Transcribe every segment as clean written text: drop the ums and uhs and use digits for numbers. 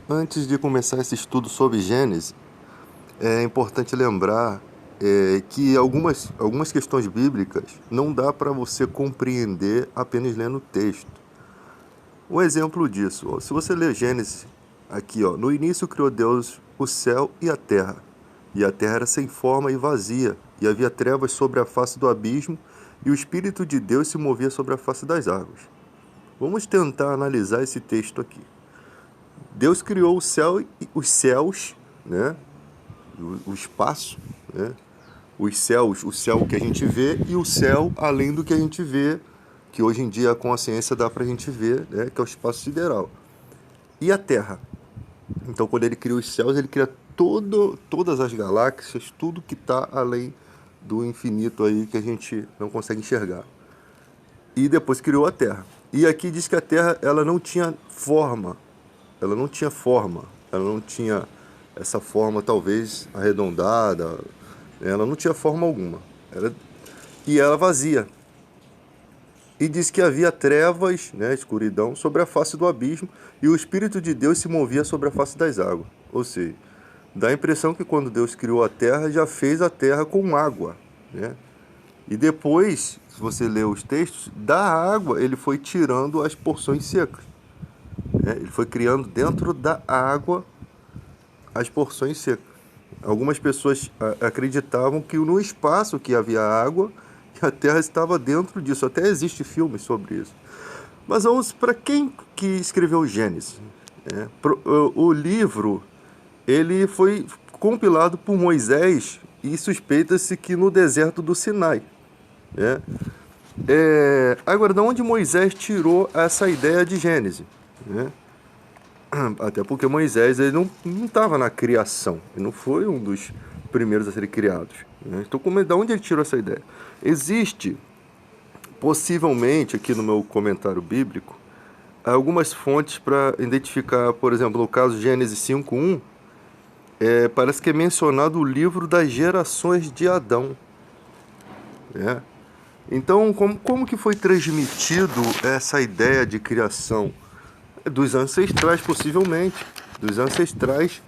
Antes de começar esse estudo sobre Gênesis, é importante lembrar que algumas questões bíblicas não dá para você compreender apenas lendo o texto. Um exemplo disso, ó, se você ler Gênesis aqui, ó, no início criou Deus o céu e a terra era sem forma e vazia, e havia trevas sobre a face do abismo, e o Espírito de Deus se movia sobre a face das águas. Vamos tentar analisar esse texto aqui. Deus criou o céu e os céus, né? O espaço, né? Os céus, o céu que a gente vê e o céu além do que a gente vê, que hoje em dia com a ciência dá pra gente ver, né? Que é o espaço sideral. E a Terra. Então, quando ele cria os céus, ele cria todas as galáxias, tudo que está além do infinito aí que a gente não consegue enxergar. E depois criou a Terra. E aqui diz que a Terra ela não tinha forma, ela não tinha essa forma talvez arredondada, ela não tinha forma alguma. E ela vazia. E diz que havia trevas, né, escuridão, sobre a face do abismo, e o Espírito de Deus se movia sobre a face das águas. Ou seja, dá a impressão que quando Deus criou a terra, já fez a terra com água, né? E depois, se você ler os textos, da água ele foi tirando as porções secas, né? Ele foi criando dentro da água as porções secas. Algumas pessoas acreditavam que no espaço que havia água, e a Terra estava dentro disso. Até existe filmes sobre isso. Mas vamos para quem que escreveu o Gênesis. Né? O livro ele foi compilado por Moisés e suspeita-se que no deserto do Sinai. Né? Agora, de onde Moisés tirou essa ideia de Gênesis? Né? Até porque Moisés ele não estava na criação, ele não foi um dos primeiros a serem criados. Né? Então, de onde ele tirou essa ideia? Existe, possivelmente, aqui no meu comentário bíblico, algumas fontes para identificar, por exemplo, no caso Gênesis 5:1, parece que é mencionado o livro das gerações de Adão. Né? Então, como que foi transmitido essa ideia de criação? Dos ancestrais, possivelmente. Dos ancestrais,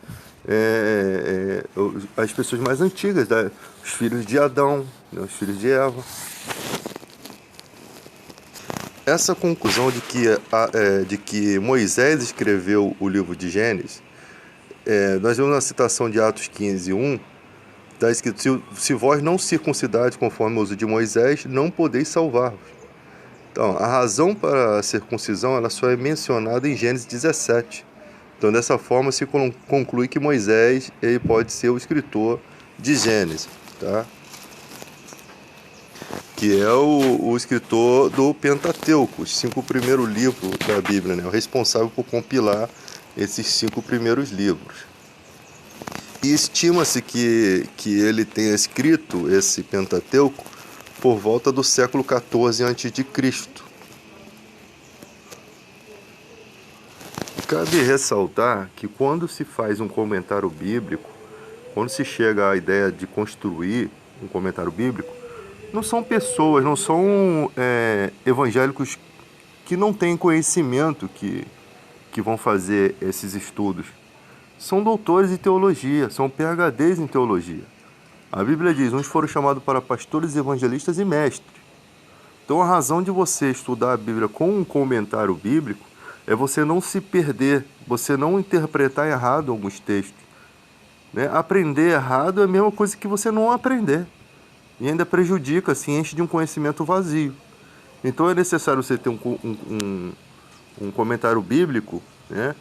as pessoas mais antigas, né? Os filhos de Adão, né? Os filhos de Eva. Essa conclusão de que Moisés escreveu o livro de Gênesis, nós vemos na citação de Atos 15:1, está escrito: se vós não circuncidares conforme o uso de Moisés, não podeis salvar-vos. Então, a razão para a circuncisão ela só é mencionada em Gênesis 17. Então, dessa forma, se conclui que Moisés ele pode ser o escritor de Gênesis, tá? Que é o escritor do Pentateuco, os 5 primeiros livros da Bíblia, né? O responsável por compilar esses 5 primeiros livros. E estima-se que ele tenha escrito esse Pentateuco por volta do século XIV a.C. Cabe ressaltar que quando se faz um comentário bíblico, quando se chega à ideia de construir um comentário bíblico, não são pessoas, não são evangélicos que não têm conhecimento que vão fazer esses estudos. São doutores em teologia, são PhDs em teologia. A Bíblia diz: uns foram chamados para pastores, evangelistas e mestres. Então a razão de você estudar a Bíblia com um comentário bíblico é você não se perder, você não interpretar errado alguns textos. Né? Aprender errado é a mesma coisa que você não aprender. E ainda prejudica, se enche de um conhecimento vazio. Então é necessário você ter um comentário bíblico, né?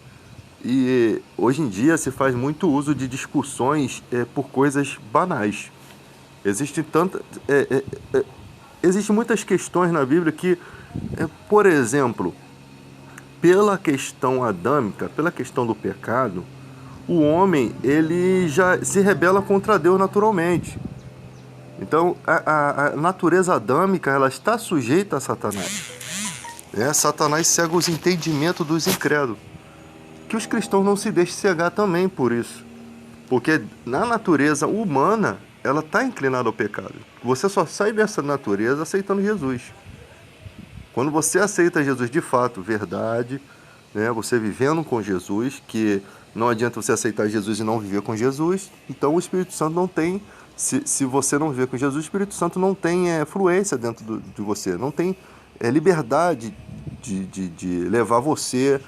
E hoje em dia se faz muito uso de discussões por coisas banais. Existem existem muitas questões na Bíblia que, por exemplo, pela questão adâmica, pela questão do pecado, o homem ele já se rebela contra Deus naturalmente. Então, a natureza adâmica ela está sujeita a Satanás. Satanás cega os entendimentos dos incrédulos. Que os cristãos não se deixem cegar também por isso. Porque na natureza humana, ela está inclinada ao pecado. Você só sai dessa natureza aceitando Jesus. Quando você aceita Jesus de fato, verdade, né? Você vivendo com Jesus, que não adianta você aceitar Jesus e não viver com Jesus. Então o Espírito Santo não tem, se você não viver com Jesus, o Espírito Santo não tem fluência dentro de você, não tem liberdade de levar você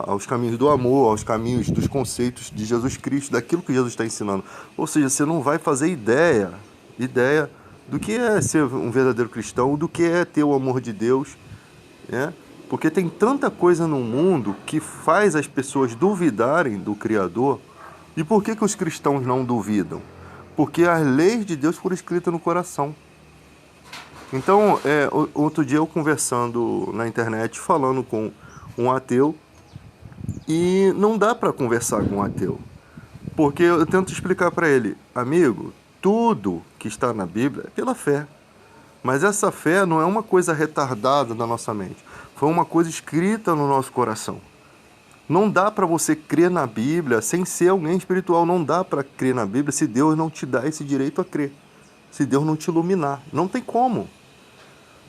aos caminhos do amor, aos caminhos dos conceitos de Jesus Cristo, daquilo que Jesus está ensinando. Ou seja, você não vai fazer ideia do que é ser um verdadeiro cristão, do que é ter o amor de Deus, né? Porque tem tanta coisa no mundo que faz as pessoas duvidarem do Criador. E por que os cristãos não duvidam? Porque as leis de Deus foram escritas no coração. Então, outro dia eu conversando na internet, falando com um ateu, e não dá para conversar com um ateu. Porque eu tento explicar para ele, amigo, tudo que está na Bíblia é pela fé. Mas essa fé não é uma coisa retardada na nossa mente. Foi uma coisa escrita no nosso coração. Não dá para você crer na Bíblia sem ser alguém espiritual. Não dá para crer na Bíblia se Deus não te dá esse direito a crer. Se Deus não te iluminar. Não tem como.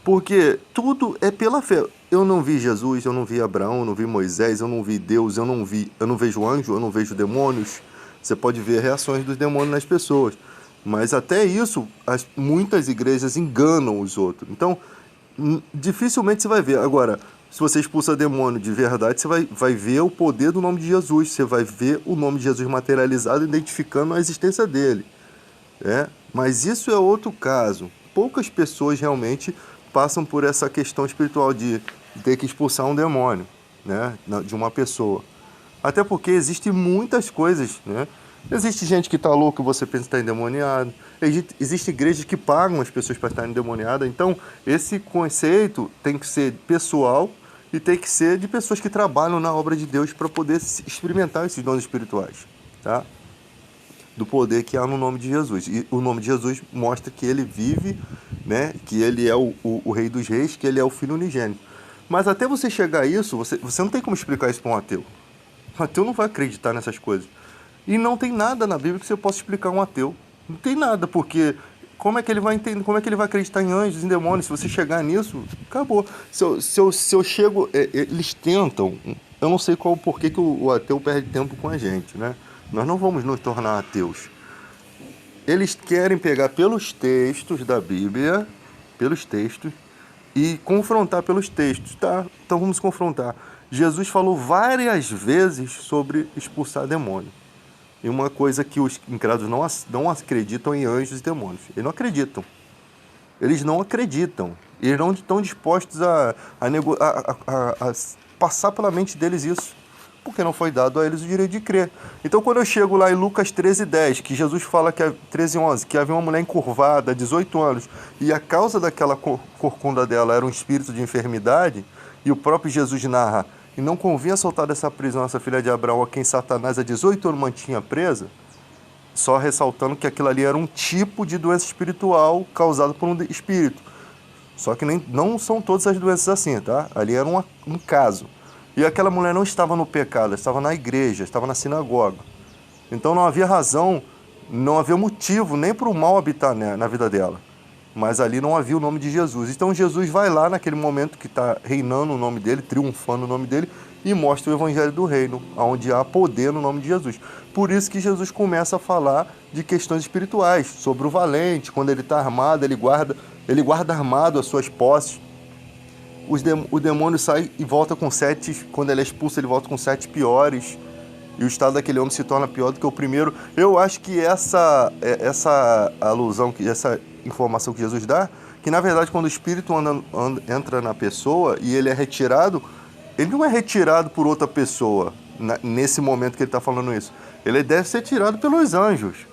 Porque tudo é pela fé. Eu não vi Jesus, eu não vi Abraão, eu não vi Moisés, eu não vi Deus, eu não vejo anjo, eu não vejo demônios. Você pode ver reações dos demônios nas pessoas. Mas até isso, muitas igrejas enganam os outros. Então, dificilmente você vai ver. Agora, se você expulsa demônio de verdade, você vai ver o poder do nome de Jesus. Você vai ver o nome de Jesus materializado, identificando a existência dele. Mas isso é outro caso. Poucas pessoas realmente passam por essa questão espiritual de ter que expulsar um demônio, né, de uma pessoa. Até porque existem muitas coisas, né? Existe gente que está louca e você pensa que está endemoniado. Existem igrejas que pagam as pessoas para estarem endemoniadas. Então, esse conceito tem que ser pessoal e tem que ser de pessoas que trabalham na obra de Deus para poder experimentar esses dons espirituais, tá? Do poder que há no nome de Jesus. E o nome de Jesus mostra que ele vive, né? Que ele é o Rei dos Reis, que ele é o Filho unigênito. Mas até você chegar a isso, você não tem como explicar isso para um ateu. Um ateu não vai acreditar nessas coisas. E não tem nada na Bíblia que você possa explicar a um ateu. Não tem nada, porque como é que ele vai entender, como é que ele vai acreditar em anjos, em demônios? Se você chegar nisso, acabou. Se eu chego, eles tentam, eu não sei qual porquê que o ateu perde tempo com a gente, né? Nós não vamos nos tornar ateus. Eles querem pegar pelos textos da Bíblia, pelos textos, e confrontar pelos textos, tá? Então vamos confrontar. Jesus falou várias vezes sobre expulsar demônio. E uma coisa que os incrédulos não acreditam em anjos e demônios. Eles não acreditam. Eles não acreditam. Eles não estão dispostos a passar pela mente deles isso. Porque não foi dado a eles o direito de crer. Então, quando eu chego lá em Lucas 13:10, que Jesus fala, 13:11, que havia uma mulher encurvada, 18 anos, e a causa daquela corcunda dela era um espírito de enfermidade, e o próprio Jesus narra, e não convinha soltar dessa prisão essa filha de Abraão, a quem Satanás há 18 anos mantinha presa, só ressaltando que aquilo ali era um tipo de doença espiritual causada por um espírito. Só que não são todas as doenças assim, tá? Ali era um caso. E aquela mulher não estava no pecado, ela estava na igreja, estava na sinagoga. Então não havia razão, não havia motivo nem para o mal habitar na vida dela. Mas ali não havia o nome de Jesus. Então Jesus vai lá naquele momento que está reinando o nome dele, triunfando o nome dele, e mostra o evangelho do reino, onde há poder no nome de Jesus. Por isso que Jesus começa a falar de questões espirituais, sobre o valente, quando ele está armado, ele guarda armado as suas posses. O demônio sai e volta com 7, quando ele é expulso, ele volta com 7 piores. E o estado daquele homem se torna pior do que o primeiro. Eu acho que essa alusão, essa informação que Jesus dá, que na verdade quando o espírito entra na pessoa e ele é retirado, ele não é retirado por outra pessoa, nesse momento que ele está falando isso. Ele deve ser tirado pelos anjos.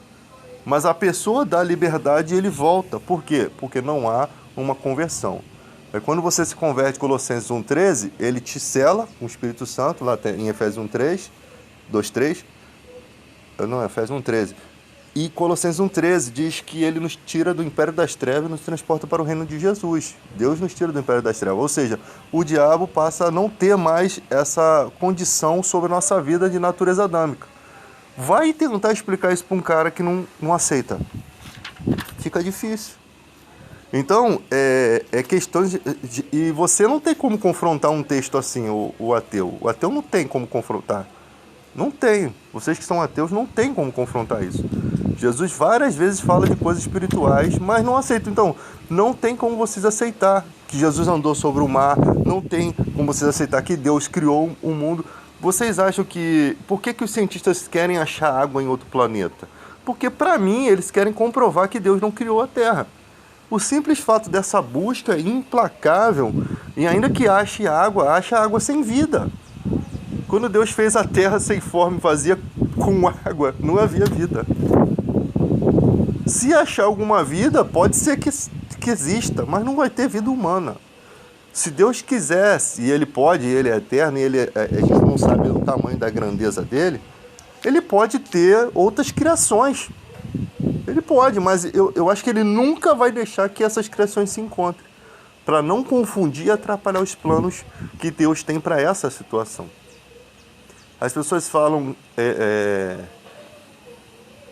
Mas a pessoa dá liberdade e ele volta. Por quê? Porque não há uma conversão. Quando você se converte, Colossenses 1:13, ele te sela com o Espírito Santo, lá em Efésios 1:3, 2:3, não, Efésios 1:13. E Colossenses 1:13 diz que ele nos tira do império das trevas e nos transporta para o reino de Jesus. Deus nos tira do império das trevas. Ou seja, o diabo passa a não ter mais essa condição sobre a nossa vida de natureza adâmica. Vai tentar explicar isso para um cara que não aceita. Fica difícil. Então, é questão e você não tem como confrontar um texto assim, o ateu. O ateu não tem como confrontar. Não tem. Vocês que são ateus não tem como confrontar isso. Jesus várias vezes fala de coisas espirituais, mas não aceitam. Então, não tem como vocês aceitar que Jesus andou sobre o mar. Não tem como vocês aceitar que Deus criou o mundo. Vocês acham que... Por que os cientistas querem achar água em outro planeta? Porque, para mim, eles querem comprovar que Deus não criou a Terra. O simples fato dessa busca implacável, e ainda que acha água sem vida. Quando Deus fez a terra sem forma e vazia com água, não havia vida. Se achar alguma vida, pode ser que exista, mas não vai ter vida humana. Se Deus quisesse, e Ele pode, Ele é eterno, e a gente não sabe o tamanho da grandeza dele, Ele pode ter outras criações. Ele pode, mas eu acho que Ele nunca vai deixar que essas criações se encontrem, para não confundir e atrapalhar os planos que Deus tem para essa situação. As pessoas falam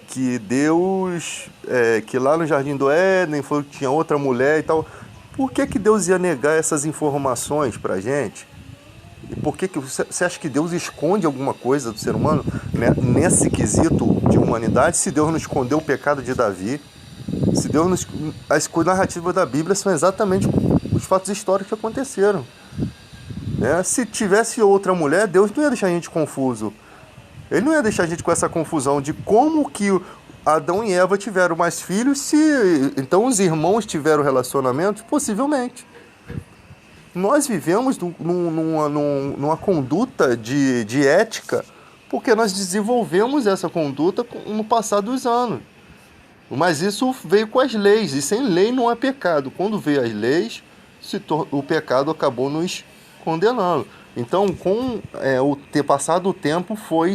que Deus, que lá no Jardim do Éden foi, tinha outra mulher e tal. Por que Deus ia negar essas informações para a gente? E por que você acha que Deus esconde alguma coisa do ser humano, né, nesse quesito de humanidade? Se Deus não escondeu o pecado de Davi, se Deus as narrativas da Bíblia são exatamente os fatos históricos que aconteceram. Se tivesse outra mulher, Deus não ia deixar a gente confuso. Ele não ia deixar a gente com essa confusão de como que Adão e Eva tiveram mais filhos, se então os irmãos tiveram relacionamentos, possivelmente. Nós vivemos numa conduta de ética, porque nós desenvolvemos essa conduta no passar dos anos. Mas isso veio com as leis, e sem lei não é pecado. Quando veio as leis, o pecado acabou nos condenando. Então, com o ter passado o tempo, foi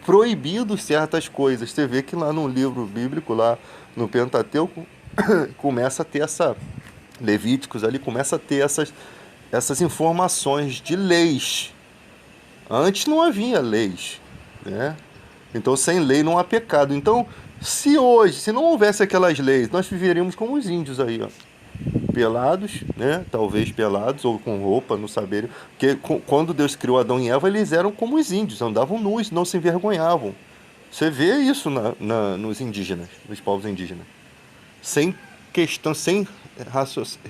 proibido certas coisas. Você vê que lá no livro bíblico, lá no Pentateuco, começa a ter Levíticos ali, começa a ter essas informações de leis. Antes não havia leis, né? Então, sem lei não há pecado. Então, se não houvesse aquelas leis, nós viveríamos como os índios aí, ó. Pelados, né? Talvez pelados ou com roupa, não saberem. Porque quando Deus criou Adão e Eva, eles eram como os índios, andavam nus, não se envergonhavam. Você vê isso nos indígenas, nos povos indígenas. Sem questão, sem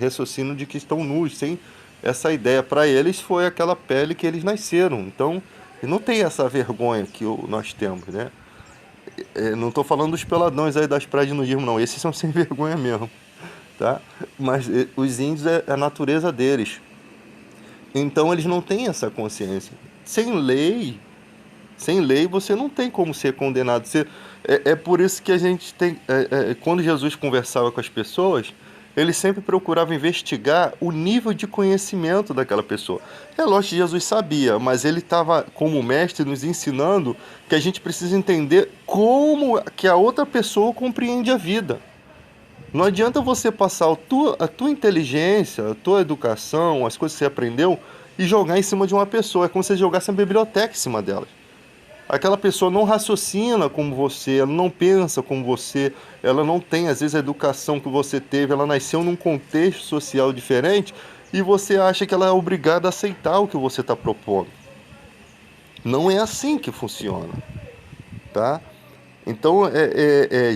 raciocínio de que estão nus, sem essa ideia. Para eles foi aquela pele que eles nasceram. Então, não tem essa vergonha que nós temos, né? Não estou falando dos peladões aí das praias de nudismo, não. Esses são sem vergonha mesmo. Tá? Mas os índios é a natureza deles. Então eles não têm essa consciência. Sem lei você não tem como ser condenado. É por isso que a gente tem... quando Jesus conversava com as pessoas, ele sempre procurava investigar o nível de conhecimento daquela pessoa. É lógico que Jesus sabia, mas ele estava como mestre nos ensinando que a gente precisa entender como que a outra pessoa compreende a vida. Não adianta você passar a tua inteligência, a tua educação, as coisas que você aprendeu e jogar em cima de uma pessoa. É como se você jogasse a biblioteca em cima delas. Aquela pessoa não raciocina como você, ela não pensa como você, ela não tem, às vezes, a educação que você teve, ela nasceu num contexto social diferente e você acha que ela é obrigada a aceitar o que você está propondo. Não é assim que funciona, tá? Então,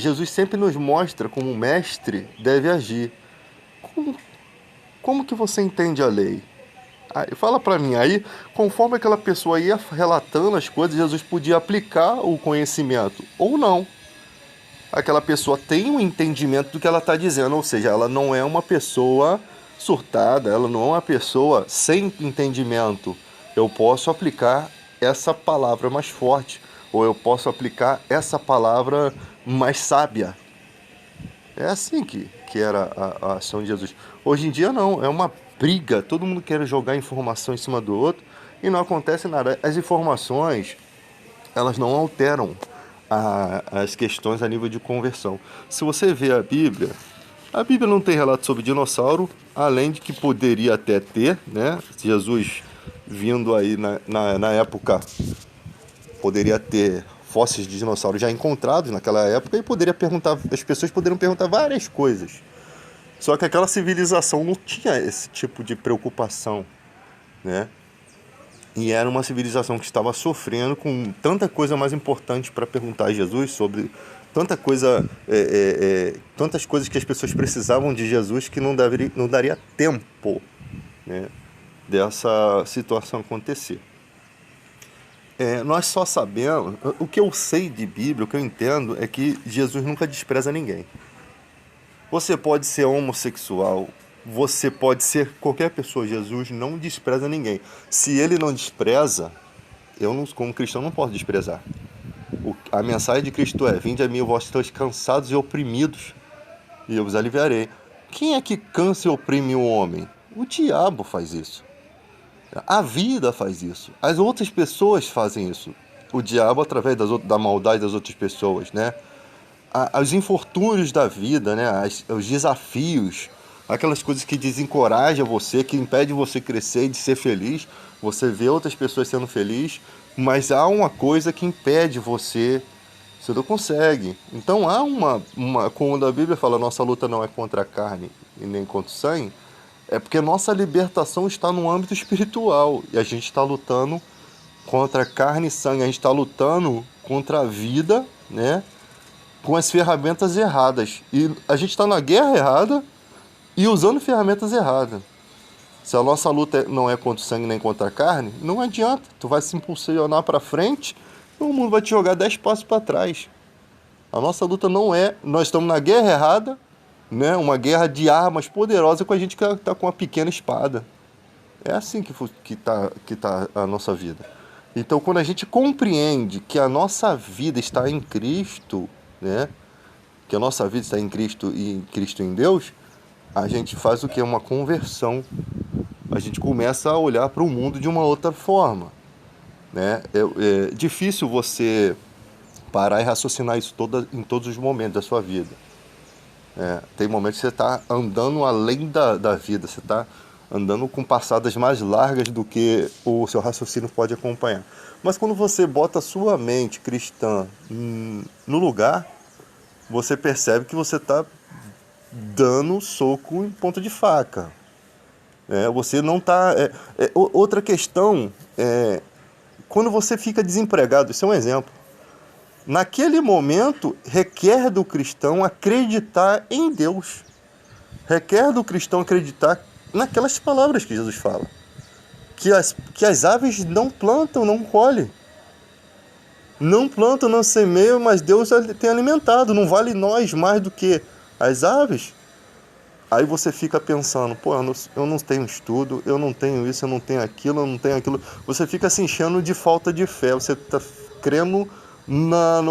Jesus sempre nos mostra como o mestre deve agir. Como que você entende a lei? Fala para mim, aí, conforme aquela pessoa ia relatando as coisas, Jesus podia aplicar o conhecimento ou não. Aquela pessoa tem um entendimento do que ela está dizendo, ou seja, ela não é uma pessoa surtada, ela não é uma pessoa sem entendimento. Eu posso aplicar essa palavra mais forte, ou eu posso aplicar essa palavra mais sábia. É assim que era a ação de Jesus. Hoje em dia não, é uma briga, todo mundo quer jogar informação em cima do outro e não acontece nada. As informações, elas não alteram as questões a nível de conversão. Se você vê a Bíblia não tem relato sobre dinossauro, além de que poderia até ter, né? Jesus vindo aí na época, poderia ter fósseis de dinossauros já encontrados naquela época e as pessoas poderiam perguntar várias coisas. Só que aquela civilização não tinha esse tipo de preocupação, né? E era uma civilização que estava sofrendo com tanta coisa mais importante para perguntar a Jesus sobre tanta coisa, tantas coisas que as pessoas precisavam de Jesus que não daria tempo, né, dessa situação acontecer. Nós só sabemos, o que eu sei de Bíblia, o que eu entendo é que Jesus nunca despreza ninguém. Você pode ser homossexual, você pode ser qualquer pessoa, Jesus não despreza ninguém. Se ele não despreza, eu não, como cristão não posso desprezar. A mensagem de Cristo é: vinde a mim, vós que estáis cansados e oprimidos, e eu vos aliviarei. Quem é que cansa e oprime o homem? O diabo faz isso. A vida faz isso. As outras pessoas fazem isso. O diabo através da maldade das outras pessoas, né? Os infortúnios da vida, né? Os desafios, aquelas coisas que desencorajam você, que impedem você crescer e de ser feliz. Você vê outras pessoas sendo felizes, mas há uma coisa que impede você não consegue. Então há quando a Bíblia fala nossa luta não é contra a carne e nem contra o sangue, é porque nossa libertação está no âmbito espiritual e a gente está lutando contra carne e sangue, a gente está lutando contra a vida, né? Com as ferramentas erradas. E a gente está na guerra errada e usando ferramentas erradas. Se a nossa luta não é contra o sangue nem contra a carne, não adianta. Tu vai se impulsionar para frente e o mundo vai te jogar 10 passos para trás. A nossa luta não é... Nós estamos na guerra errada, né? Uma guerra de armas poderosa com a gente que está com uma pequena espada. É assim que tá a nossa vida. Então, quando a gente compreende que a nossa vida está em Cristo, né? Que a nossa vida está em Cristo e em Cristo em Deus, a gente faz o que? Uma conversão. A gente começa a olhar para o mundo de uma outra forma, né? É difícil você parar e raciocinar isso em todos os momentos da sua vida. Tem momentos que você está andando além da vida, você está andando com passadas mais largas do que o seu raciocínio pode acompanhar. Mas quando você bota a sua mente cristã no lugar, você percebe que você está dando soco em ponta de faca. Você não está... outra questão é quando você fica desempregado, isso é um exemplo. Naquele momento, requer do cristão acreditar em Deus. Requer do cristão acreditar naquelas palavras que Jesus fala. Que as aves não plantam, não colhem. Não plantam, não semeiam, mas Deus tem alimentado. Não vale nós mais do que as aves? Aí você fica pensando, pô, eu não tenho estudo, eu não tenho isso, eu não tenho aquilo, eu não tenho aquilo. Você fica se enchendo de falta de fé. Você está crendo...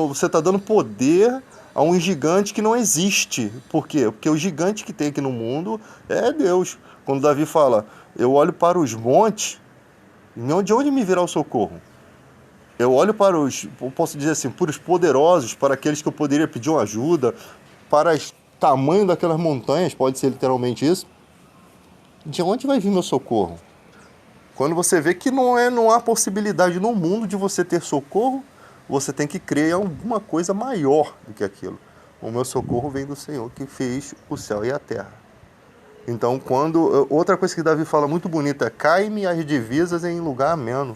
você está dando poder a um gigante que não existe. Por quê? Porque o gigante que tem aqui no mundo é Deus. Quando Davi fala, eu olho para os montes, de onde me virá o socorro? Eu olho para eu posso dizer assim, para os poderosos, para aqueles que eu poderia pedir uma ajuda, para o tamanho daquelas montanhas, pode ser literalmente isso. De onde vai vir meu socorro? Quando você vê que não há possibilidade no mundo de você ter socorro, você tem que crer em alguma coisa maior do que aquilo. O meu socorro vem do Senhor que fez o céu e a terra. Então, outra coisa que Davi fala muito bonita é: cai-me as divisas em lugar ameno.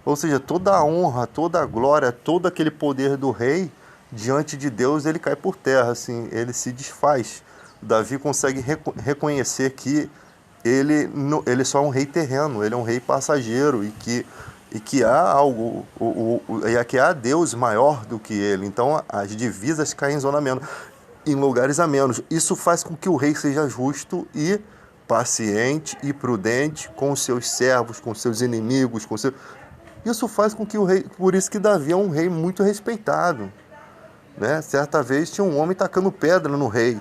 Ou seja, toda a honra, toda a glória, todo aquele poder do rei, diante de Deus, ele cai por terra, assim, ele se desfaz. Davi consegue reconhecer que ele só é um rei terreno, ele é um rei passageiro e que há algo, que há Deus maior do que ele. Então as divisas caem em lugares a menos. Isso faz com que o rei seja justo e paciente e prudente com os seus servos, com os seus inimigos, Isso faz com que o rei... Por isso que Davi é um rei muito respeitado, né? Certa vez tinha um homem tacando pedra no rei.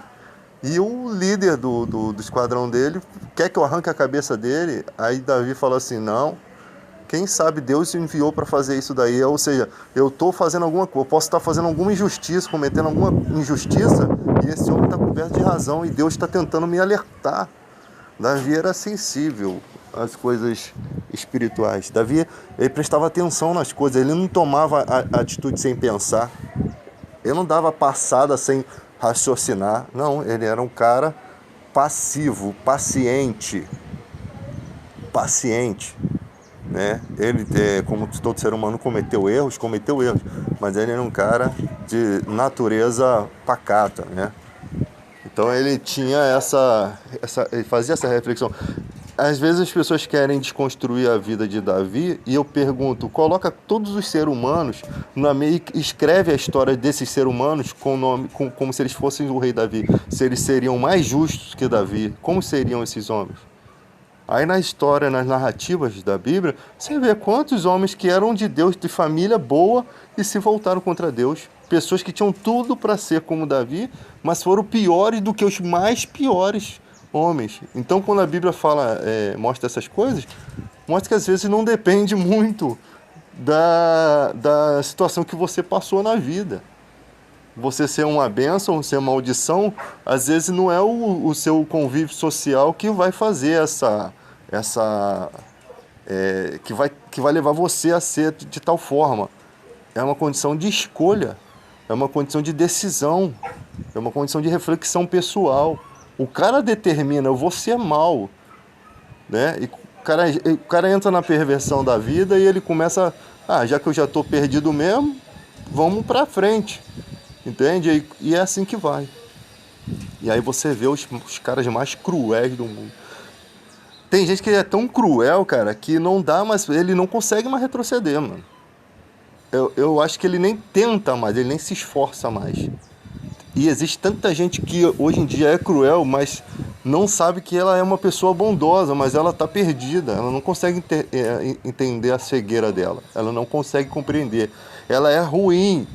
E o líder do esquadrão dele quer que eu arranque a cabeça dele. Aí Davi falou assim, não, quem sabe Deus enviou para fazer isso daí. Ou seja, eu estou fazendo alguma coisa, eu posso estar fazendo alguma injustiça, cometendo alguma injustiça, e esse homem está coberto de razão e Deus está tentando me alertar. Davi era sensível às coisas espirituais. Davi, ele prestava atenção nas coisas, ele não tomava a atitude sem pensar. Ele não dava passada sem raciocinar. Não, ele era um cara passivo, paciente, né? Ele, como todo ser humano, cometeu erros, mas ele era um cara de natureza pacata, né? Então ele tinha ele fazia essa reflexão. Às vezes as pessoas querem desconstruir a vida de Davi e eu pergunto, coloca todos os seres humanos na meia e escreve a história desses seres humanos como se eles fossem o rei Davi, se eles seriam mais justos que Davi, como seriam esses homens? Aí na história, nas narrativas da Bíblia, você vê quantos homens que eram de Deus, de família boa, e se voltaram contra Deus. Pessoas que tinham tudo para ser como Davi, mas foram piores do que os mais piores homens. Então, quando a Bíblia mostra essas coisas, mostra que às vezes não depende muito da situação que você passou na vida. Você ser uma bênção, ser uma maldição, às vezes não é o seu convívio social que vai fazer que vai levar você a ser de tal forma. É uma condição de escolha, é uma condição de decisão, é uma condição de reflexão pessoal. O cara determina, eu vou ser mal, né? E o cara entra na perversão da vida e ele começa, já que eu já estou perdido mesmo, vamos pra frente. Entende? E é assim que vai. E aí você vê os caras mais cruéis do mundo. Tem gente que é tão cruel, cara, que não dá mais. Ele não consegue mais retroceder, mano. Eu acho que ele nem tenta mais, ele nem se esforça mais. E existe tanta gente que hoje em dia é cruel, mas não sabe que ela é uma pessoa bondosa, mas ela tá perdida. Ela não consegue entender a cegueira dela. Ela não consegue compreender. Ela é ruim.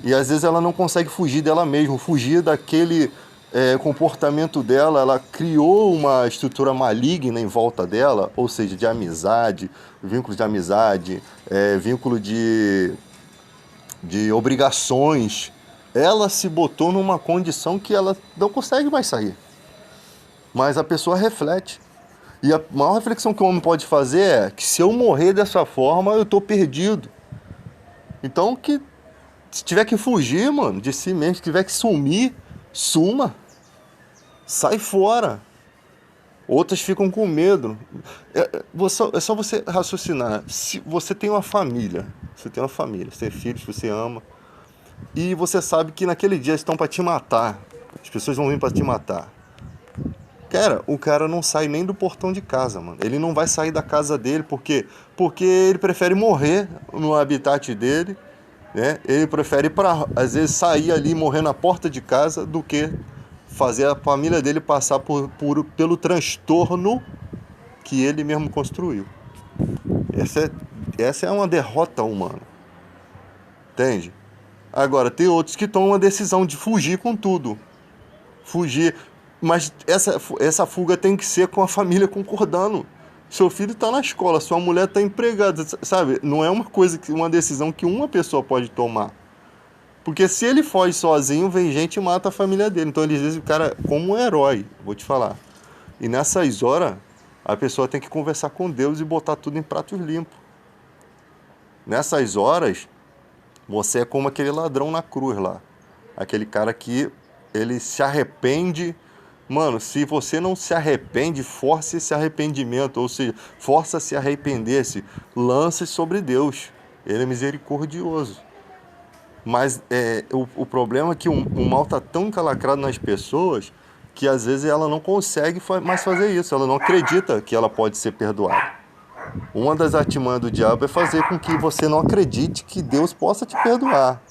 E às vezes ela não consegue fugir dela mesma, fugir daquele comportamento dela. Ela criou uma estrutura maligna em volta dela, ou seja, de amizade, vínculos de amizade, vínculo de obrigações. Ela se botou numa condição que ela não consegue mais sair. Mas a pessoa reflete. E a maior reflexão que o homem pode fazer é que se eu morrer dessa forma, eu estou perdido. Então se tiver que fugir, mano, de si mesmo, se tiver que sumir, suma. Sai fora. Outras ficam com medo. É só você raciocinar. Se você tem uma família, você tem filhos que você ama, e você sabe que naquele dia eles estão para te matar. As pessoas vão vir para te matar. Cara, o cara não sai nem do portão de casa, mano. Ele não vai sair da casa dele porque ele prefere morrer no habitat dele, né? Ele prefere, às vezes, sair ali e morrer na porta de casa do que fazer a família dele passar pelo transtorno que ele mesmo construiu. Essa é uma derrota humana. Entende? Agora, tem outros que tomam a decisão de fugir com tudo. Fugir. Mas essa fuga tem que ser com a família concordando. Seu filho está na escola, sua mulher está empregada, sabe? Não é uma decisão que uma pessoa pode tomar. Porque se ele foge sozinho, vem gente e mata a família dele. Então eles dizem o cara como um herói, vou te falar. E nessas horas, a pessoa tem que conversar com Deus e botar tudo em pratos limpos. Nessas horas, você é como aquele ladrão na cruz lá. Aquele cara que ele se arrepende. Mano, se você não se arrepende, force esse arrependimento, ou seja, força-se a arrepender-se, lance sobre Deus. Ele é misericordioso. Mas o problema é que o mal está tão encalacrado nas pessoas que às vezes ela não consegue mais fazer isso, ela não acredita que ela pode ser perdoada. Uma das artimanhas do diabo é fazer com que você não acredite que Deus possa te perdoar,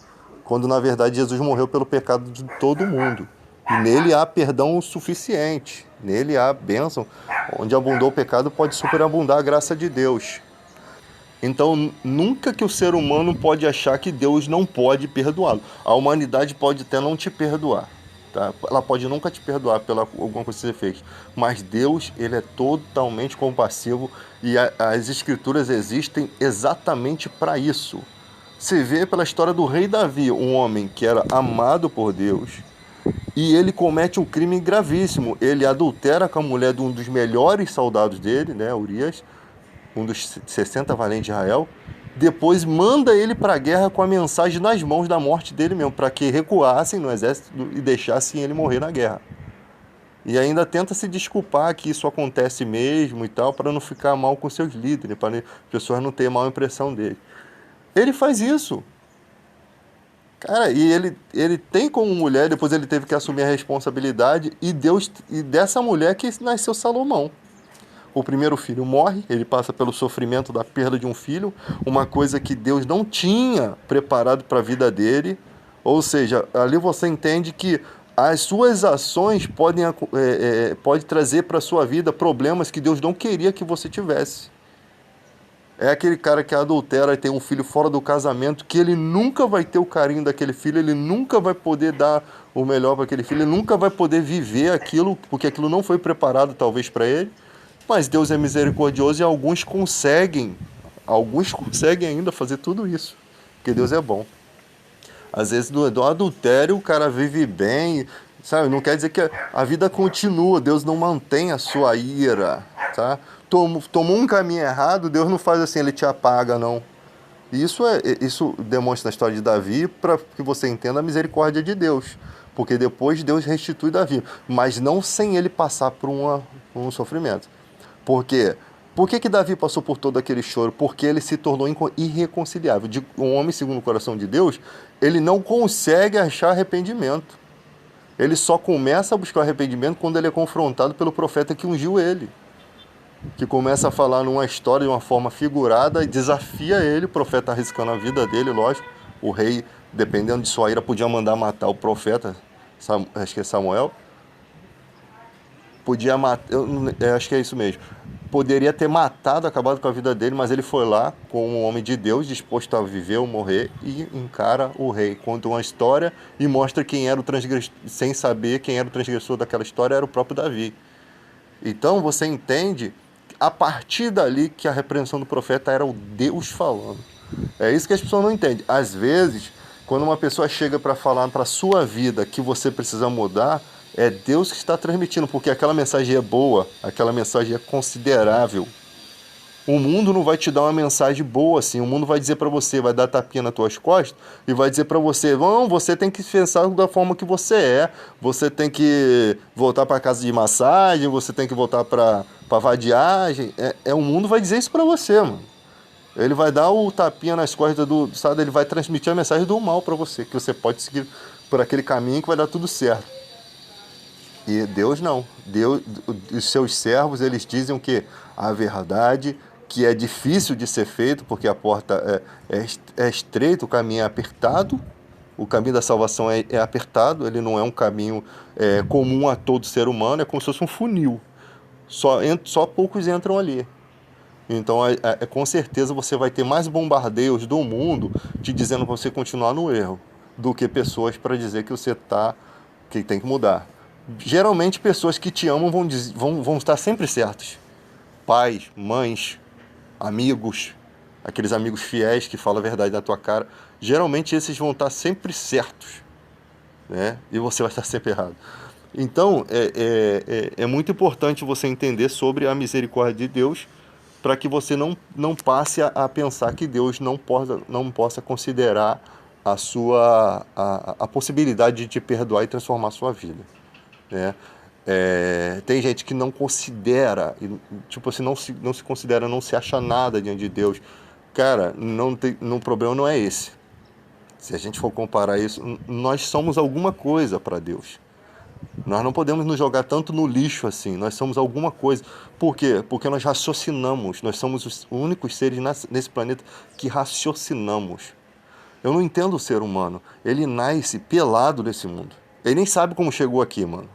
quando na verdade Jesus morreu pelo pecado de todo mundo. E nele há perdão suficiente, nele há bênção. Onde abundou o pecado pode superabundar a graça de Deus. Então, nunca que o ser humano pode achar que Deus não pode perdoá-lo. A humanidade pode até não te perdoar, tá? Ela pode nunca te perdoar pela alguma coisa que você fez. Mas Deus, ele é totalmente compassivo e as escrituras existem exatamente para isso. Você vê pela história do rei Davi, um homem que era amado por Deus, e ele comete um crime gravíssimo. Ele adultera com a mulher de um dos melhores soldados dele, né, Urias, um dos 60 valentes de Israel. Depois manda ele para a guerra com a mensagem nas mãos da morte dele mesmo, para que recuassem no exército e deixassem ele morrer na guerra. E ainda tenta se desculpar que isso acontece mesmo e tal, para não ficar mal com seus líderes, para as pessoas não terem mal impressão dele. Ele faz isso. Cara, e ele tem como mulher, depois ele teve que assumir a responsabilidade, e dessa mulher que nasceu Salomão. O primeiro filho morre, ele passa pelo sofrimento da perda de um filho, uma coisa que Deus não tinha preparado para a vida dele. Ou seja, ali você entende que as suas ações pode trazer para a sua vida problemas que Deus não queria que você tivesse. É aquele cara que adultera e tem um filho fora do casamento, que ele nunca vai ter o carinho daquele filho, ele nunca vai poder dar o melhor para aquele filho, ele nunca vai poder viver aquilo, porque aquilo não foi preparado talvez para ele. Mas Deus é misericordioso e alguns conseguem ainda fazer tudo isso, porque Deus é bom. Às vezes do adultério o cara vive bem, sabe? Não quer dizer que a vida continua, Deus não mantém a sua ira, tá? Tomou um caminho errado, Deus não faz assim, ele te apaga, não. E isso demonstra na história de Davi para que você entenda a misericórdia de Deus. Porque depois Deus restitui Davi, mas não sem ele passar por um sofrimento. Por quê? Por que Davi passou por todo aquele choro? Porque ele se tornou irreconciliável. Um homem segundo o coração de Deus, ele não consegue achar arrependimento. Ele só começa a buscar arrependimento quando ele é confrontado pelo profeta que ungiu ele. Que começa a falar numa história de uma forma figurada e desafia ele, o profeta arriscando a vida dele, lógico. O rei, dependendo de sua ira, podia mandar matar o profeta, acho que é Samuel. Podia matar, acho que é isso mesmo. Poderia ter matado, acabado com a vida dele, mas ele foi lá com um homem de Deus, disposto a viver ou morrer, e encara o rei. Conta uma história e mostra quem era o transgressor, sem saber quem era o transgressor daquela história, era o próprio Davi. Então você entende, a partir dali, que a repreensão do profeta era o Deus falando. É isso que as pessoas não entendem. Às vezes, quando uma pessoa chega para falar para a sua vida que você precisa mudar, é Deus que está transmitindo, porque aquela mensagem é boa, aquela mensagem é considerável. O mundo não vai te dar uma mensagem boa assim, o mundo vai dizer para você, vai dar tapinha nas tuas costas e vai dizer para você, não, você tem que pensar da forma que você tem que voltar para casa de massagem, você tem que voltar para vadiagem. O mundo vai dizer isso para você, mano. Ele vai dar o tapinha nas costas sabe, ele vai transmitir a mensagem do mal para você, que você pode seguir por aquele caminho que vai dar tudo certo. E Deus não. Deus, os seus servos, eles dizem o quê? A verdade, que é difícil de ser feito, porque a porta é estreita, o caminho é apertado, o caminho da salvação é apertado, ele não é um caminho comum a todo ser humano, é como se fosse um funil. Só poucos entram ali. Então, com certeza, você vai ter mais bombardeios do mundo te dizendo para você continuar no erro, do que pessoas para dizer que que tem que mudar. Geralmente, pessoas que te amam vão estar sempre certos. Pais, mães, amigos, aqueles amigos fiéis que falam a verdade na tua cara. Geralmente, esses vão estar sempre certos, né? E você vai estar sempre errado. Então, é muito importante você entender sobre a misericórdia de Deus, para que você não passe a pensar que Deus não possa considerar a possibilidade de te perdoar e transformar a sua vida, né? Tem gente que não considera, tipo assim, não se considera, não se acha nada diante de Deus. Cara, o problema não é esse. Se a gente for comparar isso, nós somos alguma coisa para Deus. Nós não podemos nos jogar tanto no lixo assim, nós somos alguma coisa. Por quê? Porque nós raciocinamos, nós somos os únicos seres nesse planeta que raciocinamos. Eu não entendo o ser humano, ele nasce pelado nesse mundo. Ele nem sabe como chegou aqui, mano.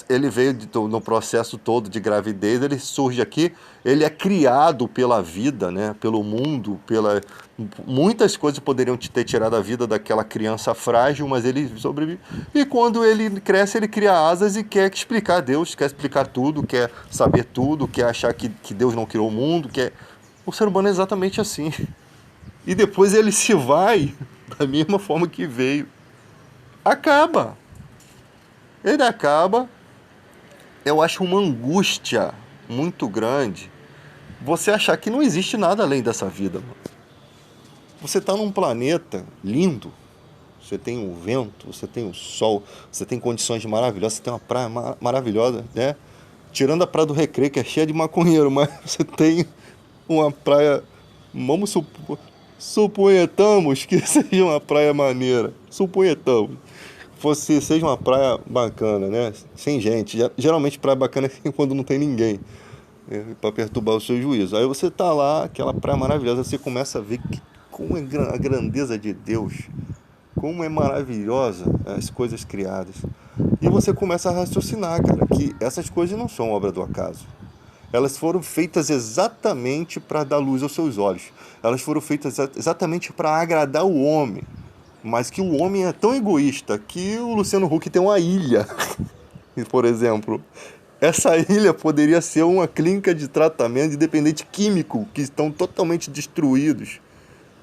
Ele veio no processo todo de gravidez, ele surge aqui, ele é criado pela vida, né? Pelo mundo, muitas coisas poderiam ter tirado a vida daquela criança frágil, mas ele sobrevive. E quando ele cresce, ele cria asas e quer explicar Deus, quer explicar tudo, quer saber tudo, quer achar que Deus não criou o mundo, O ser humano é exatamente assim. E depois ele se vai da mesma forma que veio. Acaba. Ele acaba. Eu acho uma angústia muito grande você achar que não existe nada além dessa vida, mano. Você está num planeta lindo, você tem o vento, você tem o sol, você tem condições maravilhosas, você tem uma praia maravilhosa, né? Tirando a praia do Recreio, que é cheia de maconheiro, mas você tem uma praia, vamos suponhamos que seja uma praia maneira, suponhamos, seja uma praia bacana, né? Sem gente, geralmente praia bacana é quando não tem ninguém, para perturbar o seu juízo. Aí você tá lá, aquela praia maravilhosa, você começa a ver como é a grandeza de Deus, como é maravilhosa as coisas criadas. E você começa a raciocinar, cara, que essas coisas não são obra do acaso. Elas foram feitas exatamente para dar luz aos seus olhos. Elas foram feitas exatamente para agradar o homem. Mas que o homem é tão egoísta que o Luciano Huck tem uma ilha, por exemplo. Essa ilha poderia ser uma clínica de tratamento de dependente químico que estão totalmente destruídos.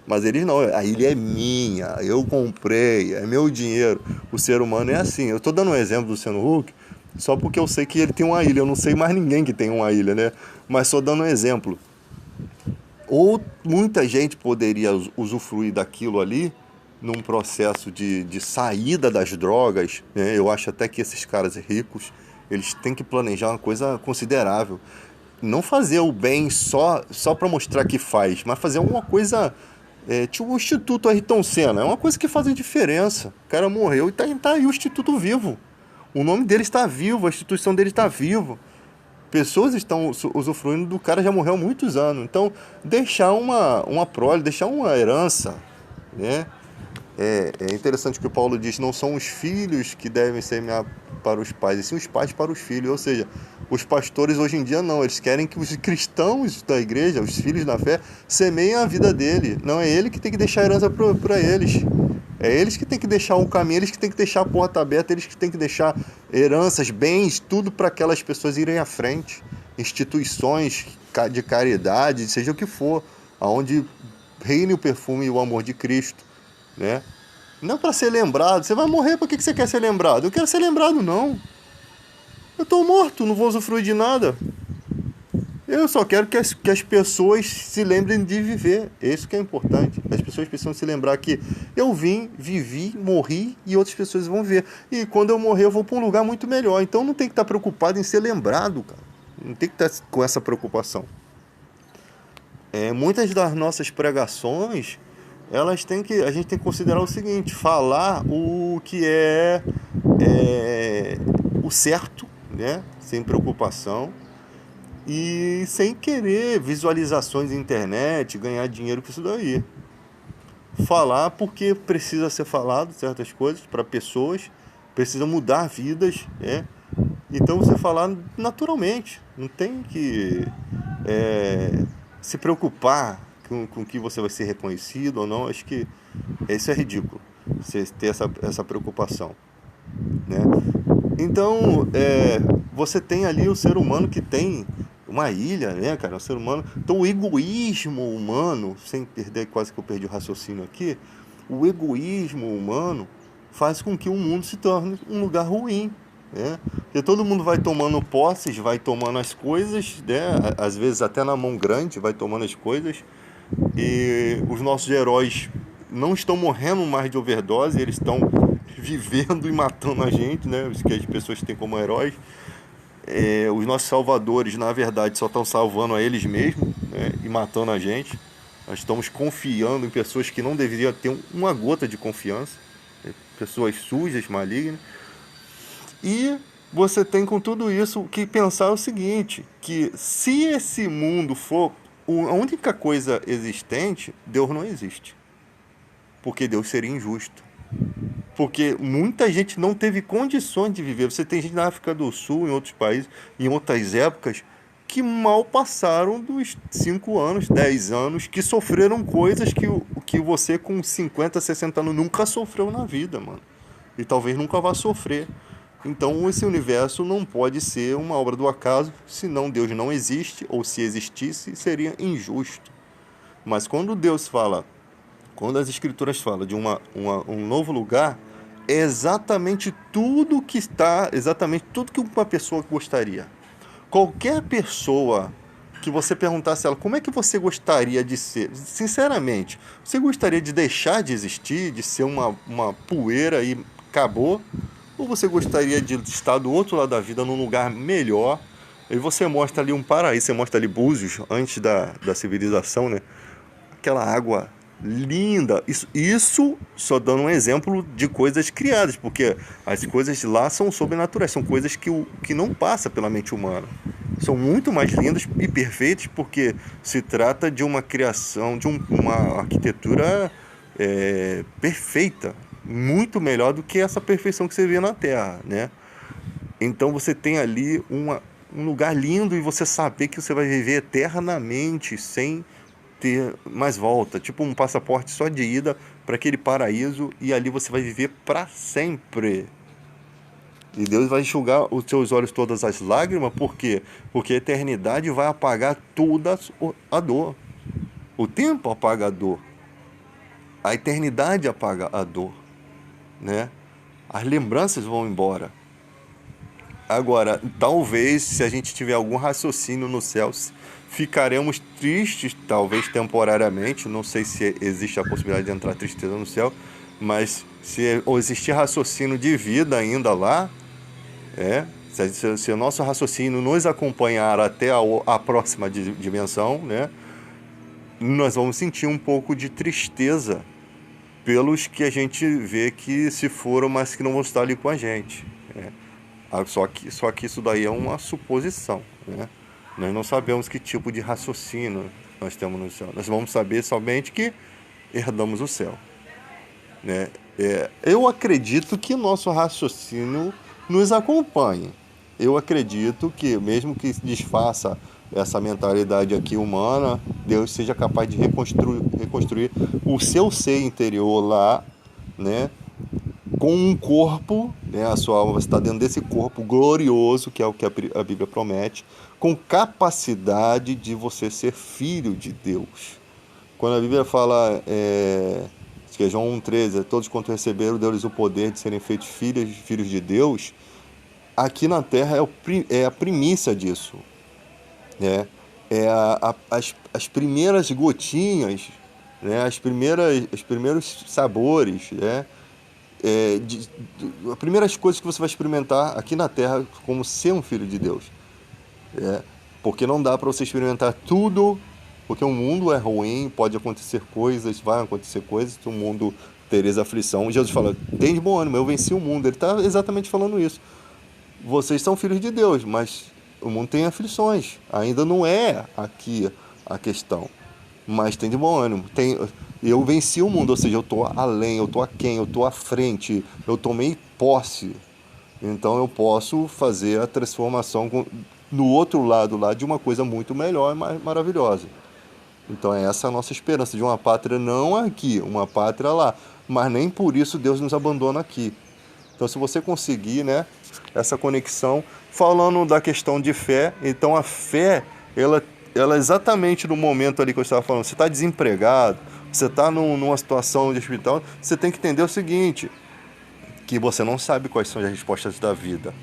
Mas eles não, a ilha é minha, eu comprei, é meu dinheiro. O ser humano é assim. Eu estou dando um exemplo do Luciano Huck só porque eu sei que ele tem uma ilha. Eu não sei mais ninguém que tem uma ilha, né? Mas só dando um exemplo. Ou muita gente poderia usufruir daquilo ali num processo de saída das drogas, né? Eu acho até que esses caras ricos, eles têm que planejar uma coisa considerável. Não fazer o bem só para mostrar que faz, mas fazer uma coisa tipo o Instituto Ayrton Senna. É uma coisa que faz a diferença. O cara morreu e tá aí o Instituto vivo. O nome dele está vivo, a instituição dele está viva. Pessoas estão usufruindo do cara, já morreu há muitos anos. Então, deixar uma prole, deixar uma herança, né? É interessante que o Paulo diz, não são os filhos que devem semear para os pais, e sim os pais para os filhos. Ou seja, os pastores hoje em dia não, eles querem que os cristãos da igreja, os filhos da fé, semeiem a vida dele. Não é ele que tem que deixar a herança para eles. É eles que tem que deixar o caminho, eles que tem que deixar a porta aberta, eles que tem que deixar heranças, bens, tudo para aquelas pessoas irem à frente. Instituições de caridade, seja o que for, aonde reine o perfume e o amor de Cristo, né? Não para ser lembrado. Você vai morrer, por que você quer ser lembrado? Eu quero ser lembrado, não. Eu estou morto, não vou usufruir de nada. Eu só quero que as pessoas se lembrem de viver. Isso que é importante. As pessoas precisam se lembrar que eu vim, vivi, morri e outras pessoas vão ver. E quando eu morrer eu vou para um lugar muito melhor. Então não tem que estar preocupado em ser lembrado, cara. Não tem que estar com essa preocupação. Muitas das nossas pregações, a gente tem que considerar o seguinte: falar o que é o certo, né? Sem preocupação. E sem querer visualizações na internet, ganhar dinheiro com isso daí. Falar porque precisa ser falado certas coisas para pessoas, precisa mudar vidas, né? Então você falar naturalmente, não tem que se preocupar com que você vai ser reconhecido ou não. Acho que isso é ridículo, você ter essa preocupação, né? Então, você tem ali o ser humano que tem uma ilha, né, cara? O ser humano. Então, o egoísmo humano, sem perder, quase que eu perdi o raciocínio aqui, o egoísmo humano faz com que o mundo se torne um lugar ruim, né? Porque todo mundo vai tomando posses, vai tomando as coisas, né? Às vezes até na mão grande, vai tomando as coisas. E os nossos heróis não estão morrendo mais de overdose, eles estão vivendo e matando a gente, né? Os que as pessoas têm como heróis. Os nossos salvadores, na verdade, só estão salvando a eles mesmos, né? E matando a gente. Nós estamos confiando em pessoas que não deveriam ter uma gota de confiança, né? Pessoas sujas, malignas. E você tem com tudo isso que pensar o seguinte, que se esse mundo for a única coisa existente, Deus não existe. Porque Deus seria injusto. Porque muita gente não teve condições de viver. Você tem gente na África do Sul, em outros países, em outras épocas, que mal passaram dos 5 anos, 10 anos, que sofreram coisas que você com 50, 60 anos nunca sofreu na vida, mano. E talvez nunca vá sofrer. Então esse universo não pode ser uma obra do acaso, senão Deus não existe, ou se existisse, seria injusto. Mas quando Deus fala, quando as escrituras falam de um novo lugar, é exatamente tudo que está, exatamente tudo que uma pessoa gostaria. Qualquer pessoa que você perguntasse a ela como é que você gostaria de ser. Sinceramente, você gostaria de deixar de existir, de ser uma poeira e acabou? Ou você gostaria de estar do outro lado da vida, num lugar melhor? E você mostra ali um paraíso, você mostra ali Búzios, antes da civilização, né? Aquela água linda. Isso só dando um exemplo de coisas criadas, porque as coisas lá são sobrenaturais, são coisas que não passa pela mente humana. São muito mais lindas e perfeitas porque se trata de uma criação, de uma arquitetura perfeita, muito melhor do que essa perfeição que você vê na Terra, né? Então você tem ali um lugar lindo e você saber que você vai viver eternamente sem ter mais volta, tipo um passaporte só de ida para aquele paraíso e ali você vai viver para sempre. E Deus vai enxugar os seus olhos todas as lágrimas, por quê? Porque a eternidade vai apagar toda a dor. O tempo apaga a dor. A eternidade apaga a dor, né? As lembranças vão embora. Agora, talvez, se a gente tiver algum raciocínio no céu, ficaremos tristes, talvez temporariamente. Não sei se existe a possibilidade de entrar tristeza no céu, mas se existir raciocínio de vida ainda lá, se o nosso raciocínio nos acompanhar até a próxima dimensão, né, nós vamos sentir um pouco de tristeza pelos que a gente vê que se foram, mas que não vão estar ali com a gente. Só que isso daí é uma suposição, né? Nós não sabemos que tipo de raciocínio nós temos no céu. Nós vamos saber somente que herdamos o céu, né? Eu acredito que o nosso raciocínio nos acompanhe. Eu acredito que, mesmo que desfaça essa mentalidade aqui humana, Deus seja capaz de reconstruir o seu ser interior lá, né? Com um corpo, né, a sua alma está dentro desse corpo glorioso, que é o que a Bíblia promete, com capacidade de você ser filho de Deus. Quando a Bíblia fala, que é João 1,13, todos quanto receberam, deu-lhes o poder de serem feitos filhos de Deus, aqui na Terra é a primícia disso, né? As primeiras gotinhas, né, os primeiros sabores, né? As primeiras coisas que você vai experimentar aqui na Terra como ser um filho de Deus. Porque não dá para você experimentar tudo, porque o mundo é ruim, pode acontecer coisas, vai acontecer coisas, o mundo tereis aflição. Jesus fala, tem de bom ânimo, eu venci o mundo. Ele está exatamente falando isso. Vocês são filhos de Deus, mas o mundo tem aflições. Ainda não é aqui a questão. Mas tem de bom ânimo. Eu venci o mundo, ou seja, eu estou além, eu estou aquém, eu estou à frente, eu tomei posse. Então eu posso fazer a transformação no outro lado lá de uma coisa muito melhor e mais maravilhosa. Então essa é a nossa esperança de uma pátria não aqui, uma pátria lá. Mas nem por isso Deus nos abandona aqui. Então se você conseguir, né, essa conexão, falando da questão de fé, então a fé, ela exatamente no momento ali que eu estava falando, você está desempregado, você está numa situação de hospital, você tem que entender o seguinte, que você não sabe quais são as respostas da vida.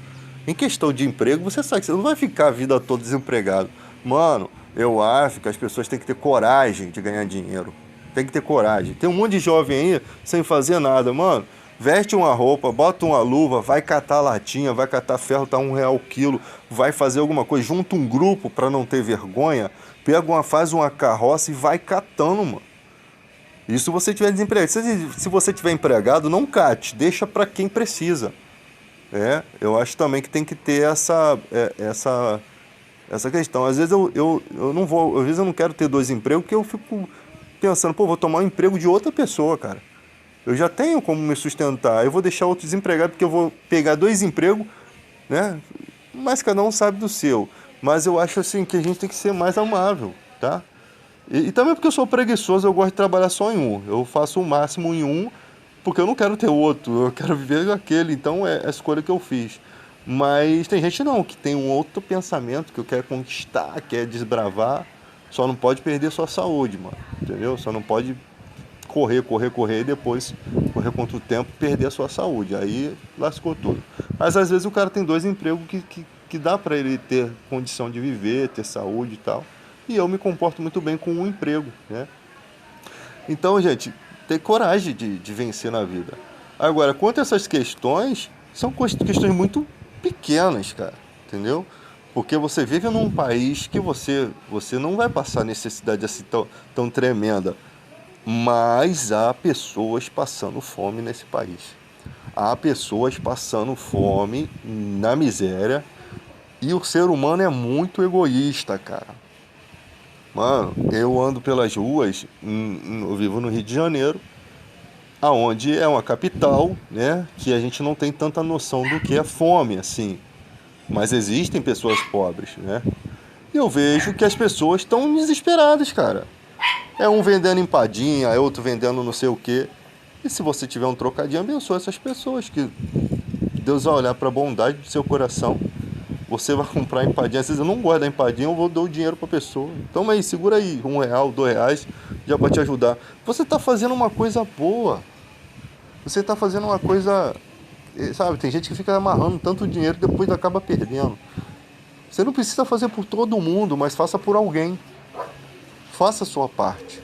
Em questão de emprego, você sabe que você não vai ficar a vida toda desempregado. Mano, eu acho que as pessoas têm que ter coragem de ganhar dinheiro. Tem que ter coragem. Tem um monte de jovem aí sem fazer nada, mano. Veste uma roupa, bota uma luva, vai catar latinha, vai catar ferro, tá R$1 o quilo, vai fazer alguma coisa, junta um grupo para não ter vergonha, faz uma carroça e vai catando, mano. Isso se você tiver desempregado. Se você tiver empregado, não cate, deixa para quem precisa. Eu acho também que tem que ter essa questão. Às vezes eu não vou, às vezes eu não quero ter 2 empregos, porque eu fico pensando, vou tomar um emprego de outra pessoa, cara. Eu já tenho como me sustentar. Eu vou deixar outro desempregado porque eu vou pegar 2 empregos, né? Mas cada um sabe do seu. Mas eu acho assim que a gente tem que ser mais amável, tá? E também porque eu sou preguiçoso, eu gosto de trabalhar só em um. Eu faço o máximo em um, porque eu não quero ter outro. Eu quero viver aquele. Então é a escolha que eu fiz. Mas tem gente não, que tem um outro pensamento, que eu quero conquistar, quer desbravar. Só não pode perder sua saúde, mano. Entendeu? Só não pode correr e depois correr contra o tempo e perder a sua saúde. Aí lascou tudo. Mas às vezes o cara tem 2 empregos que dá pra ele ter condição de viver, ter saúde e tal. e eu me comporto muito bem com um emprego, né? Então, gente, ter coragem de vencer na vida. Agora, quanto a essas questões, são questões muito pequenas, cara, entendeu? Porque você vive num país que você não vai passar necessidade assim tão tremenda. Mas há pessoas passando fome nesse país. Há pessoas passando fome na miséria. E o ser humano é muito egoísta, cara. Mano, eu ando pelas ruas, eu vivo no Rio de Janeiro, aonde é uma capital, né? Que a gente não tem tanta noção do que é fome, assim. Mas existem pessoas pobres, né? E eu vejo que as pessoas estão desesperadas, cara. É um vendendo empadinha, é outro vendendo não sei o quê. E se você tiver um trocadinho, abençoa essas pessoas, que Deus vai olhar para a bondade do seu coração. Você vai comprar empadinha, às vezes eu não gosto da empadinha, eu vou dar o dinheiro para a pessoa. Então aí, segura aí, R$ 1, R$ 2, já vai te ajudar. Você está fazendo uma coisa boa. Você está fazendo uma coisa, sabe, tem gente que fica amarrando tanto dinheiro e depois acaba perdendo. Você não precisa fazer por todo mundo, mas faça por alguém. Faça a sua parte.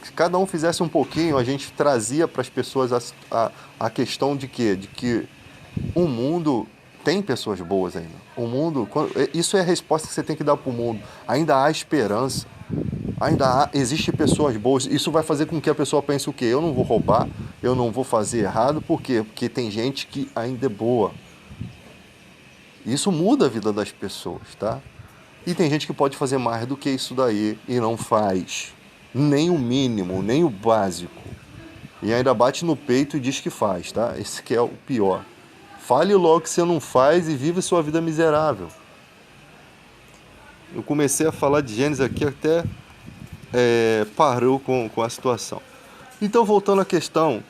Se cada um fizesse um pouquinho, a gente trazia para as pessoas a questão de quê? De que o mundo tem pessoas boas ainda. O mundo, isso é a resposta que você tem que dar para o mundo. Ainda há esperança. Existe pessoas boas. Isso vai fazer com que a pessoa pense o quê? Eu não vou roubar, eu não vou fazer errado. Por quê? Porque tem gente que ainda é boa. Isso muda a vida das pessoas, tá? E tem gente que pode fazer mais do que isso daí e não faz. Nem o mínimo, nem o básico. E ainda bate no peito e diz que faz, tá? Esse que é o pior. Fale logo que você não faz e vive sua vida miserável. Eu comecei a falar de Gênesis aqui até parou com a situação. Então, voltando à questão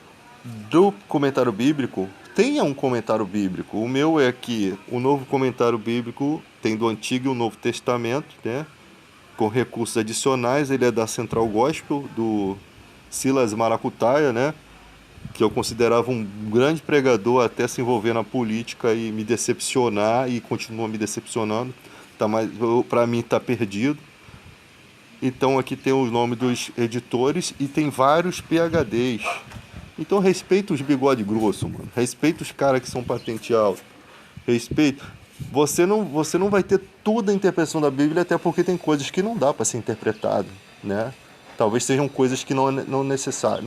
do comentário bíblico, tenha um comentário bíblico. O meu é que o novo comentário bíblico tem do Antigo e o Novo Testamento, né? Com recursos adicionais. Ele é da Central Gospel, do Silas Maracutaia, né? Que eu considerava um grande pregador até se envolver na política e me decepcionar, e continua me decepcionando. Para mim tá perdido. Então aqui tem o nome dos editores e tem vários PhDs. Então respeita os bigode grosso, mano. Respeita os caras que são patente alta. Respeita. Você não vai ter toda a interpretação da Bíblia, até porque tem coisas que não dá para ser interpretado, né? Talvez sejam coisas que não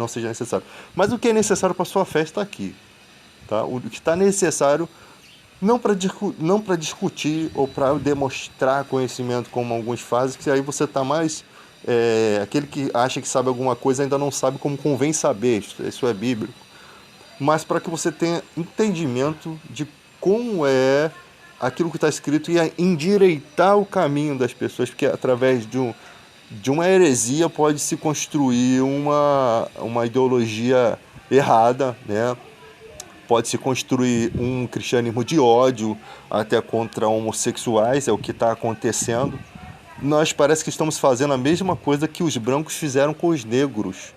seja necessário. Mas o que é necessário para sua fé está aqui, tá? O que está necessário não para discutir ou para demonstrar conhecimento, como alguns fazem, que aí você está mais aquele que acha que sabe alguma coisa ainda não sabe como convém saber. Isso é bíblico. Mas para que você tenha entendimento de como é aquilo que está escrito e endireitar o caminho das pessoas, porque através de uma heresia pode se construir uma ideologia errada, né? Pode se construir um cristianismo de ódio até contra homossexuais, é o que está acontecendo. Nós parece que estamos fazendo a mesma coisa que os brancos fizeram com os negros.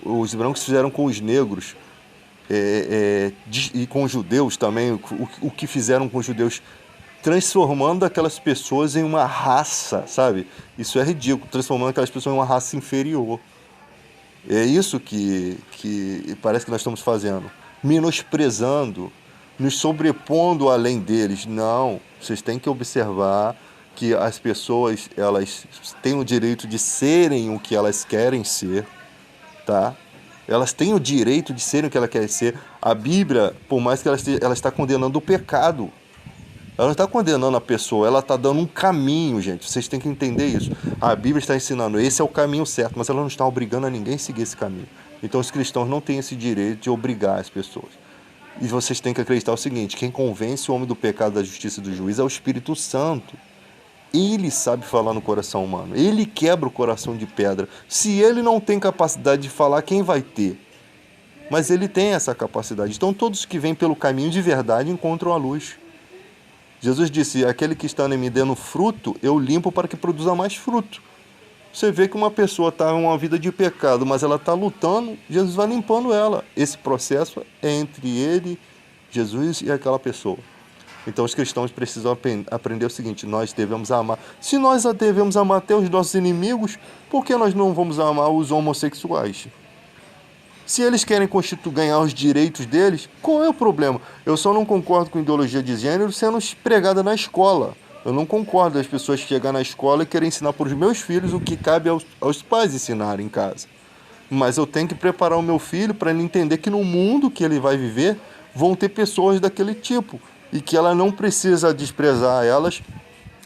Os brancos fizeram com os negros e com os judeus também, o que fizeram com os judeus, transformando aquelas pessoas em uma raça, sabe? Isso é ridículo, transformando aquelas pessoas em uma raça inferior. É isso que parece que nós estamos fazendo. Menosprezando, nos sobrepondo além deles. Não, vocês têm que observar que as pessoas, elas têm o direito de serem o que elas querem ser, tá? Elas têm o direito de serem o que elas querem ser. A Bíblia, por mais que ela está condenando o pecado, ela não está condenando a pessoa, ela está dando um caminho, gente. Vocês têm que entender isso. A Bíblia está ensinando, esse é o caminho certo, mas ela não está obrigando a ninguém a seguir esse caminho. Então os cristãos não têm esse direito de obrigar as pessoas. E vocês têm que acreditar o seguinte: quem convence o homem do pecado, da justiça e do juízo é o Espírito Santo. Ele sabe falar no coração humano. Ele quebra o coração de pedra. Se ele não tem capacidade de falar, quem vai ter? Mas ele tem essa capacidade. Então todos que vêm pelo caminho de verdade encontram a luz. Jesus disse: aquele que está em mim dando fruto, eu limpo para que produza mais fruto. Você vê que uma pessoa está em uma vida de pecado, mas ela está lutando, Jesus vai limpando ela. Esse processo é entre ele, Jesus e aquela pessoa. Então os cristãos precisam aprender o seguinte: nós devemos amar. Se nós devemos amar até os nossos inimigos, por que nós não vamos amar os homossexuais? Se eles querem ganhar os direitos deles, qual é o problema? Eu só não concordo com ideologia de gênero sendo pregada na escola. Eu não concordo das pessoas chegarem na escola e querem ensinar para os meus filhos o que cabe aos pais ensinarem em casa. Mas eu tenho que preparar o meu filho para ele entender que no mundo que ele vai viver vão ter pessoas daquele tipo e que ela não precisa desprezar elas,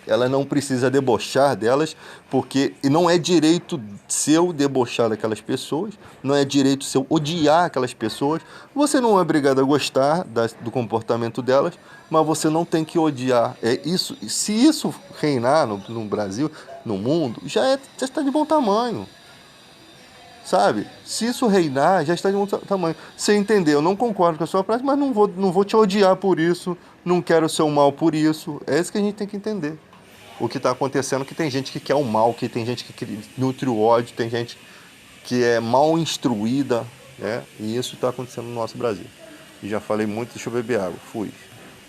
ela não precisa debochar delas, porque não é direito seu debochar daquelas pessoas, não é direito seu odiar aquelas pessoas. Você não é obrigado a gostar do comportamento delas, mas você não tem que odiar. É isso. Se isso reinar no Brasil, no mundo, já está de bom tamanho. Sabe? Se isso reinar, já está de bom tamanho. Você entendeu? Eu não concordo com a sua prática, mas não vou te odiar por isso, não quero o seu mal por isso. É isso que a gente tem que entender. O que está acontecendo é que tem gente que quer o mal, que tem gente que nutre o ódio, tem gente que é mal instruída, né? E isso está acontecendo no nosso Brasil. E já falei muito, deixa eu beber água. Fui.